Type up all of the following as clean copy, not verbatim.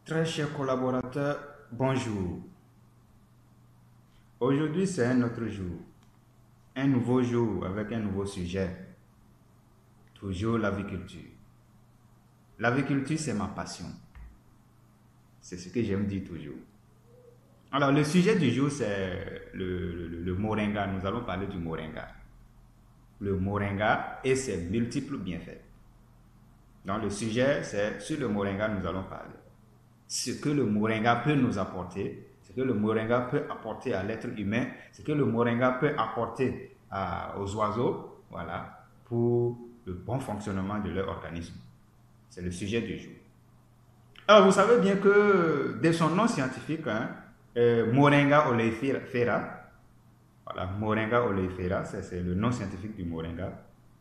Très chers collaborateurs, bonjour. Aujourd'hui, c'est un autre jour, un nouveau jour avec un nouveau sujet. Toujours l'aviculture. L'aviculture, c'est ma passion. C'est ce que j'aime dire toujours. Alors, le sujet du jour, c'est le moringa. Nous allons parler du moringa. Le moringa et ses multiples bienfaits. Donc, le sujet, c'est sur le moringa, nous allons parler. Ce que le moringa peut nous apporter, ce que le moringa peut apporter à l'être humain, ce que le moringa peut apporter aux oiseaux, voilà, pour le bon fonctionnement de leur organisme. C'est le sujet du jour. Alors, vous savez bien que de son nom scientifique, Moringa oleifera, voilà, Moringa oleifera, c'est le nom scientifique du moringa.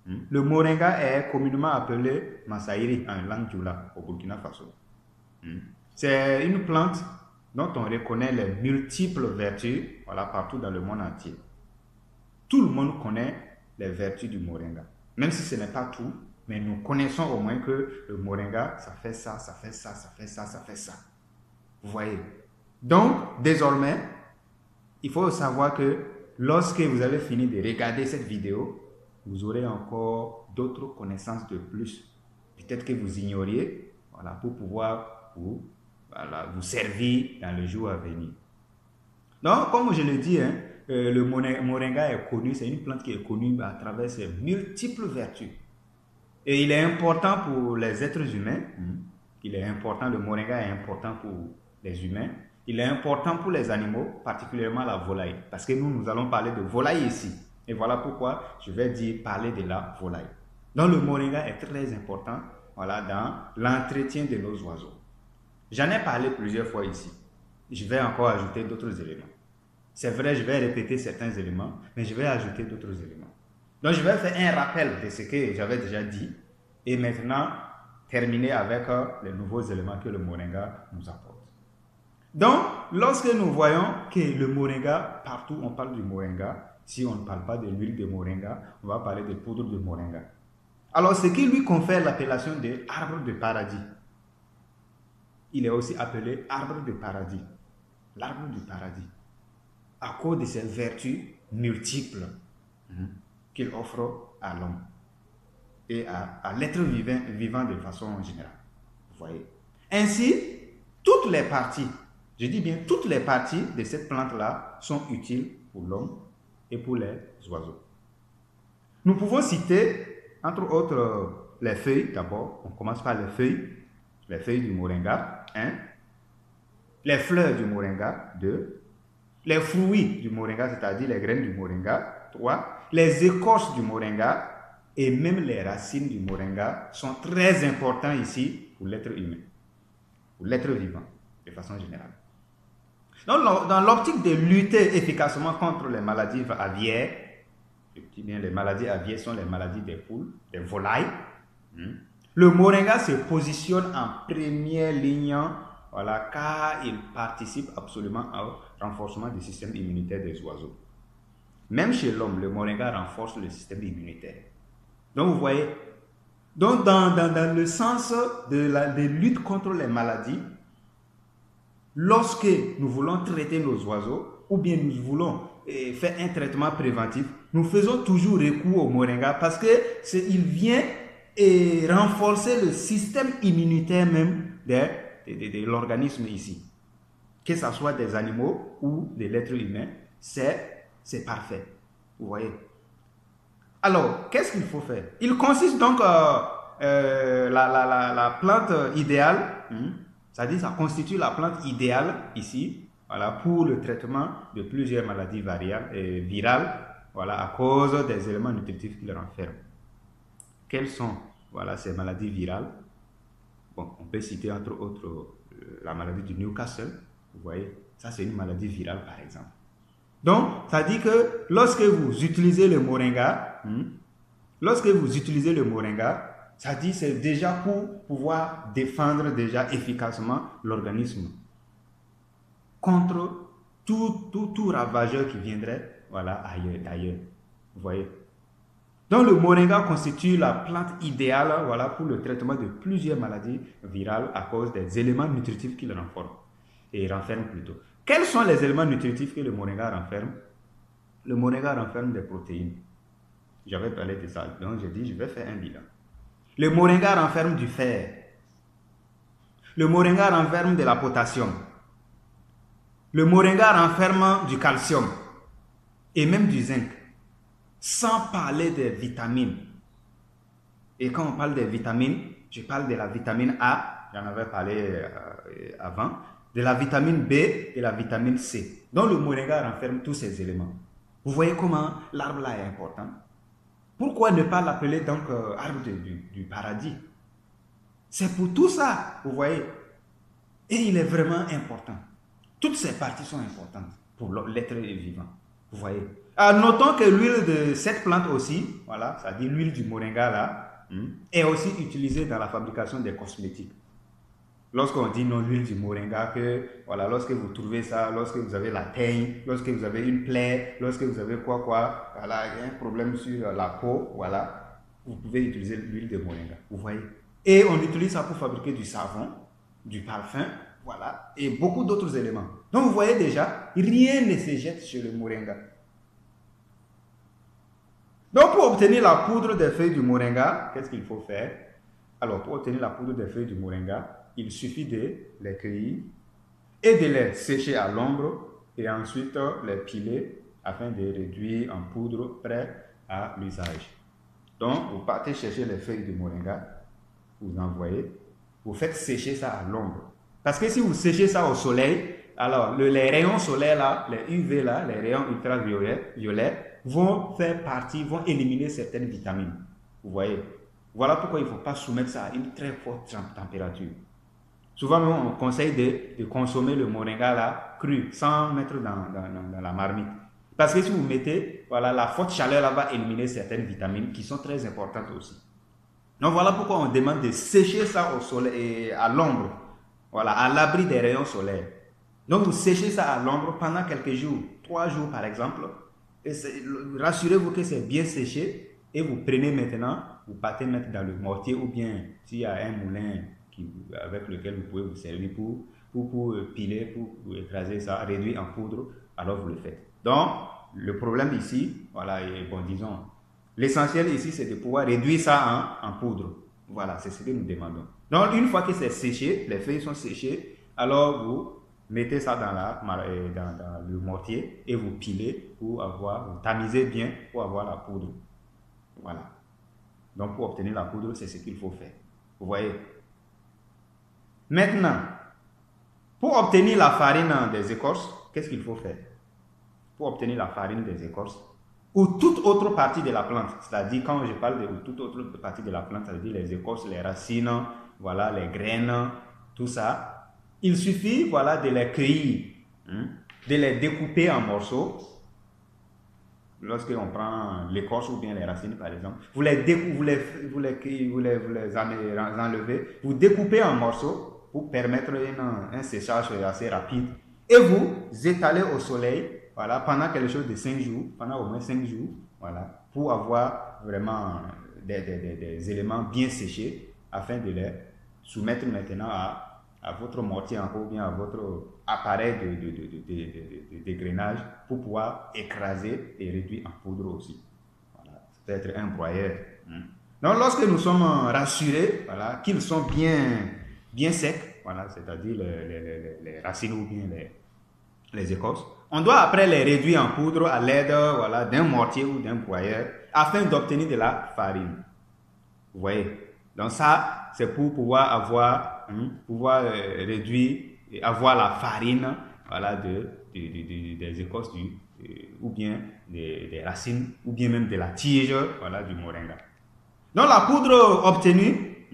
Le moringa est communément appelé Massaïri en langue djoula au Burkina Faso. C'est une plante dont on reconnaît les multiples vertus, voilà, partout dans le monde entier. Tout le monde connaît les vertus du moringa. Même si ce n'est pas tout, mais nous connaissons au moins que le moringa, ça fait ça, ça fait ça, ça fait ça, ça fait ça. Vous voyez? Donc, désormais, il faut savoir que lorsque vous avez fini de regarder cette vidéo, vous aurez encore d'autres connaissances de plus. Peut-être que vous ignoriez, voilà, pour pouvoir vous servir dans le jour à venir. Donc, comme je le dis, le moringa est connu, c'est une plante qui est connue à travers ses multiples vertus. Et il est important pour les êtres humains. Il est important, le moringa est important pour les humains. Il est important pour les animaux, particulièrement la volaille. Parce que nous allons parler de volaille ici. Et voilà pourquoi je vais parler de la volaille. Donc le moringa est très important, voilà, dans l'entretien de nos oiseaux. J'en ai parlé plusieurs fois ici. Je vais encore ajouter d'autres éléments. C'est vrai, je vais répéter certains éléments, mais je vais ajouter d'autres éléments. Donc je vais faire un rappel de ce que j'avais déjà dit et maintenant terminer avec les nouveaux éléments que le moringa nous apporte. Donc, lorsque nous voyons que le moringa, partout on parle du moringa, si on ne parle pas de l'huile de moringa, on va parler de poudre de moringa. Alors, ce qui lui confère l'appellation de arbre de paradis, il est aussi appelé arbre de paradis, l'arbre du paradis, à cause de ses vertus multiples qu'il offre à l'homme et à l'être vivant de façon générale. Vous voyez. Ainsi, toutes les parties, je dis bien toutes les parties de cette plante-là sont utiles pour l'homme et pour les oiseaux. Nous pouvons citer, entre autres, les feuilles d'abord. On commence par les feuilles du moringa, 1. Les fleurs du moringa, 2. Les fruits du moringa, c'est-à-dire les graines du moringa, 3. Les écorces du moringa et même les racines du moringa sont très importants ici pour l'être humain, pour l'être vivant, de façon générale. Donc, dans l'optique de lutter efficacement contre les maladies aviaires, je dis bien les maladies aviaires sont les maladies des poules, des volailles, le moringa se positionne en première ligne, voilà, car il participe absolument au renforcement du système immunitaire des oiseaux. Même chez l'homme, le moringa renforce le système immunitaire. Donc, vous voyez, donc dans le sens de lutte contre les maladies, lorsque nous voulons traiter nos oiseaux, ou bien nous voulons faire un traitement préventif, nous faisons toujours recours au moringa parce qu'il vient renforcer le système immunitaire même de l'organisme ici. Que ce soit des animaux ou de l'être humain, c'est parfait. Vous voyez. Alors, qu'est-ce qu'il faut faire? Il consiste donc la plante idéale, c'est-à-dire ça constitue la plante idéale ici, voilà, pour le traitement de plusieurs maladies virales, voilà, à cause des éléments nutritifs qu'il renferme. Quelles sont, voilà, ces maladies virales? Bon, on peut citer entre autres la maladie du Newcastle, vous voyez, ça c'est une maladie virale par exemple. Donc, ça dit que lorsque vous utilisez le moringa, ça dit c'est déjà pour pouvoir défendre déjà efficacement l'organisme contre tout ravageur qui viendrait, voilà, d'ailleurs. Vous voyez. Donc le moringa constitue la plante idéale voilà, pour le traitement de plusieurs maladies virales à cause des éléments nutritifs qu'il renferme plutôt. Quels sont les éléments nutritifs que le moringa renferme? Le moringa renferme des protéines. J'avais parlé de ça, donc j'ai dit je vais faire un bilan. Le moringa renferme du fer. Le moringa renferme de la potassium. Le moringa renferme du calcium et même du zinc. Sans parler des vitamines. Et quand on parle des vitamines, je parle de la vitamine A, j'en avais parlé avant, de la vitamine B et de la vitamine C. Donc le moringa renferme tous ces éléments. Vous voyez comment l'arbre là est important. Pourquoi ne pas l'appeler donc arbre du paradis? C'est pour tout ça, vous voyez. Et il est vraiment important. Toutes ces parties sont importantes pour l'être vivant. Vous voyez. Notons que l'huile de cette plante aussi, voilà, c'est-à-dire l'huile du moringa là, est aussi utilisée dans la fabrication des cosmétiques. Lorsqu'on dit non l'huile du moringa, que voilà, lorsque vous trouvez ça, lorsque vous avez la teigne, lorsque vous avez une plaie, lorsque vous avez voilà, il y a un problème sur la peau, voilà, vous pouvez utiliser l'huile de moringa. Vous voyez. Et on utilise ça pour fabriquer du savon, du parfum, voilà, et beaucoup d'autres éléments. Donc vous voyez déjà, rien ne se jette sur le moringa. Donc pour obtenir la poudre des feuilles du moringa, qu'est-ce qu'il faut faire? Alors pour obtenir la poudre des feuilles du moringa, il suffit de les cueillir et de les sécher à l'ombre et ensuite les piler afin de réduire en poudre prêt à l'usage. Donc vous partez chercher les feuilles du moringa, vous envoyez, vous faites sécher ça à l'ombre. Parce que si vous séchez ça au soleil, alors les rayons solaires là, les UV là, les rayons ultraviolets vont faire partie, vont éliminer certaines vitamines. Vous voyez. Voilà pourquoi il ne faut pas soumettre ça à une très forte température. Souvent, on conseille de consommer le moringa là cru, sans mettre dans la marmite. Parce que si vous mettez, voilà, la forte chaleur là va éliminer certaines vitamines qui sont très importantes aussi. Donc voilà pourquoi on demande de sécher ça au soleil et à l'ombre, voilà, à l'abri des rayons solaires. Donc vous séchez ça à l'ombre pendant quelques jours, 3 jours par exemple. Et rassurez-vous que c'est bien séché et vous prenez maintenant, vous partez mettre dans le mortier ou bien s'il y a un moulin avec lequel vous pouvez vous servir pour piler, pour écraser ça, réduire en poudre, alors vous le faites. Donc le problème ici, voilà, et bon disons, l'essentiel ici c'est de pouvoir réduire ça en poudre. Voilà, c'est ce que nous demandons. Donc une fois que c'est séché, les feuilles sont séchées, alors vous mettez ça dans le mortier et vous pilez pour vous tamisez bien pour avoir la poudre. Voilà. Donc pour obtenir la poudre, c'est ce qu'il faut faire. Vous voyez. Maintenant, pour obtenir la farine des écorces, qu'est-ce qu'il faut faire? Pour obtenir la farine des écorces, ou toute autre partie de la plante, c'est-à-dire quand je parle de toute autre partie de la plante, c'est-à-dire les écorces, les racines, voilà, les graines, tout ça, il suffit, voilà, de les cueillir, de les découper en morceaux. Lorsque l'on prend l'écorce ou bien les racines par exemple, vous les enlevez, vous découpez en morceaux pour permettre un séchage assez rapide et vous étalez au soleil, voilà, pendant quelque chose de 5 jours, pendant au moins 5 jours, voilà, pour avoir vraiment des éléments bien séchés afin de les soumettre maintenant à votre mortier ou bien à votre appareil de dégrainage pour pouvoir écraser et réduire en poudre aussi. Voilà. Ça peut être un broyeur. Donc lorsque nous sommes rassurés, voilà, qu'ils sont bien secs, voilà, c'est-à-dire les racines ou bien les écorces, on doit après les réduire en poudre à l'aide, voilà, d'un mortier ou d'un broyeur afin d'obtenir de la farine. Vous voyez. Donc ça, c'est pour pouvoir réduire et avoir la farine, voilà, des écorces ou bien des racines ou bien même de la tige, voilà, du moringa. Donc la poudre obtenue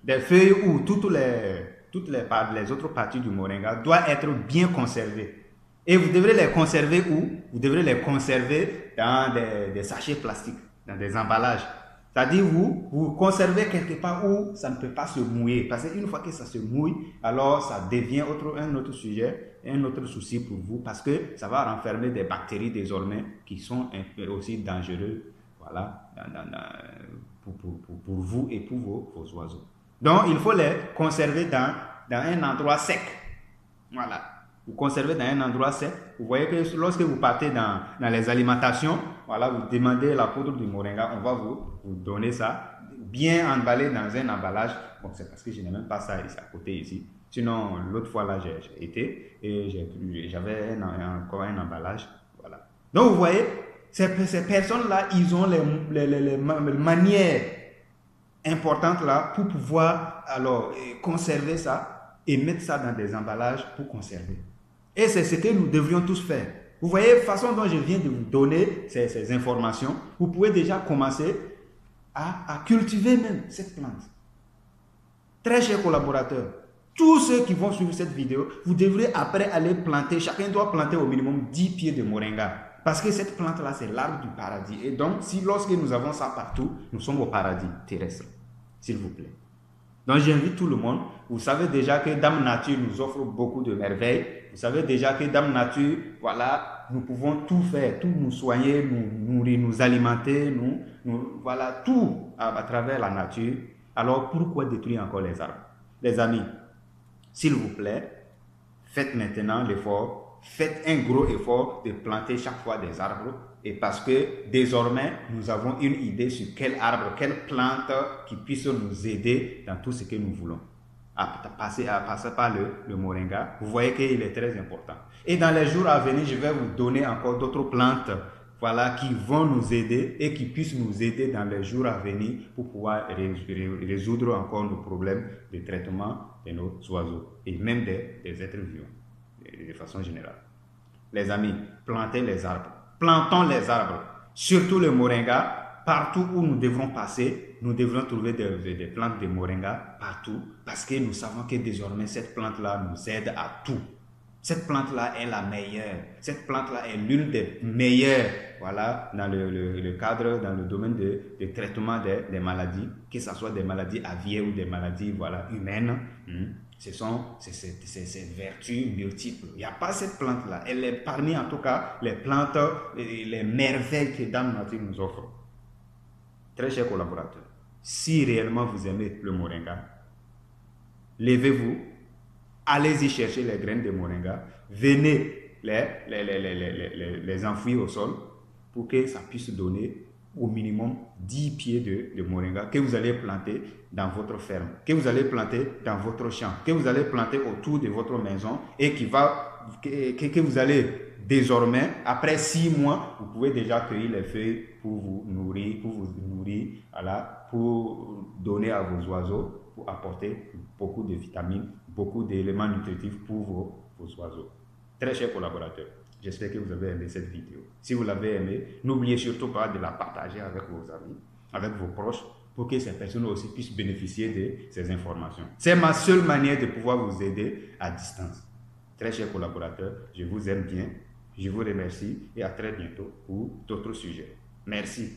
des feuilles ou toutes les autres parties du moringa doit être bien conservée. Et vous devrez les conserver où? Vous devrez les conserver dans des sachets plastiques, dans des emballages. C'est-à-dire vous conservez quelque part où ça ne peut pas se mouiller. Parce qu'une fois que ça se mouille, alors ça devient un autre sujet, un autre souci pour vous. Parce que ça va renfermer des bactéries désormais qui sont aussi dangereuses voilà, pour vous et pour vos oiseaux. Donc, il faut les conserver dans un endroit sec. Voilà. Vous conservez dans un endroit sec. Vous voyez que lorsque vous partez dans les alimentations, voilà, vous demandez la poudre du moringa, on va vous donner ça, bien emballé dans un emballage. Bon, c'est parce que je n'ai même pas ça ici, à côté ici. Sinon, l'autre fois là, j'ai été et j'avais encore un emballage. Voilà. Donc, vous voyez, ces personnes-là, ils ont les manières importantes là pour pouvoir alors conserver ça et mettre ça dans des emballages pour conserver. Et c'est ce que nous devrions tous faire. Vous voyez, la façon dont je viens de vous donner ces informations, vous pouvez déjà commencer à cultiver même cette plante. Très chers collaborateurs, tous ceux qui vont suivre cette vidéo, vous devrez après aller planter, chacun doit planter au minimum 10 pieds de moringa. Parce que cette plante-là, c'est l'arbre du paradis. Et donc, si lorsque nous avons ça partout, nous sommes au paradis terrestre. S'il vous plaît. Donc, j'invite tout le monde. Vous savez déjà que Dame Nature nous offre beaucoup de merveilles. Vous savez déjà que Dame Nature, voilà, nous pouvons tout faire, tout nous soigner, nous nourrir, nous alimenter, voilà, tout à travers la nature. Alors, pourquoi détruire encore les arbres? Les amis, s'il vous plaît, faites maintenant l'effort, faites un gros effort de planter chaque fois des arbres. Et parce que désormais, nous avons une idée sur quel arbre, quelle plante qui puisse nous aider dans tout ce que nous voulons. À passer par le moringa, vous voyez qu'il est très important. Et dans les jours à venir, je vais vous donner encore d'autres plantes, voilà, qui vont nous aider et qui puissent nous aider dans les jours à venir pour pouvoir résoudre encore nos problèmes de traitement de nos oiseaux et même des êtres vivants, de façon générale. Les amis, plantez les arbres. Plantons les arbres, surtout le moringa. Partout où nous devrons passer, nous devrons trouver des plantes de moringa partout parce que nous savons que désormais cette plante-là nous aide à tout. Cette plante-là est la meilleure. Cette plante-là est l'une des meilleures, voilà, dans le cadre, dans le domaine de traitement des maladies, que ce soit des maladies aviaires ou des maladies, voilà, humaines. Ce sont ces vertus multiples. Il n'y a pas cette plante-là. Elle est parmi, en tout cas, les plantes, les merveilles que Dame Nature nous offre. Très chers collaborateurs, si réellement vous aimez le moringa, levez-vous, allez-y chercher les graines de moringa, venez les enfouir au sol pour que ça puisse donner au minimum 10 pieds de moringa que vous allez planter dans votre ferme, que vous allez planter dans votre champ, que vous allez planter autour de votre maison et que vous allez désormais, après 6 mois, vous pouvez déjà cueillir les feuilles pour vous nourrir, voilà, pour donner à vos oiseaux, pour apporter beaucoup de vitamines, beaucoup d'éléments nutritifs pour vos oiseaux. Très chers collaborateurs, j'espère que vous avez aimé cette vidéo. Si vous l'avez aimé, n'oubliez surtout pas de la partager avec vos amis, avec vos proches, pour que ces personnes aussi puissent bénéficier de ces informations. C'est ma seule manière de pouvoir vous aider à distance. Très chers collaborateurs, je vous aime bien, je vous remercie et à très bientôt pour d'autres sujets. Merci.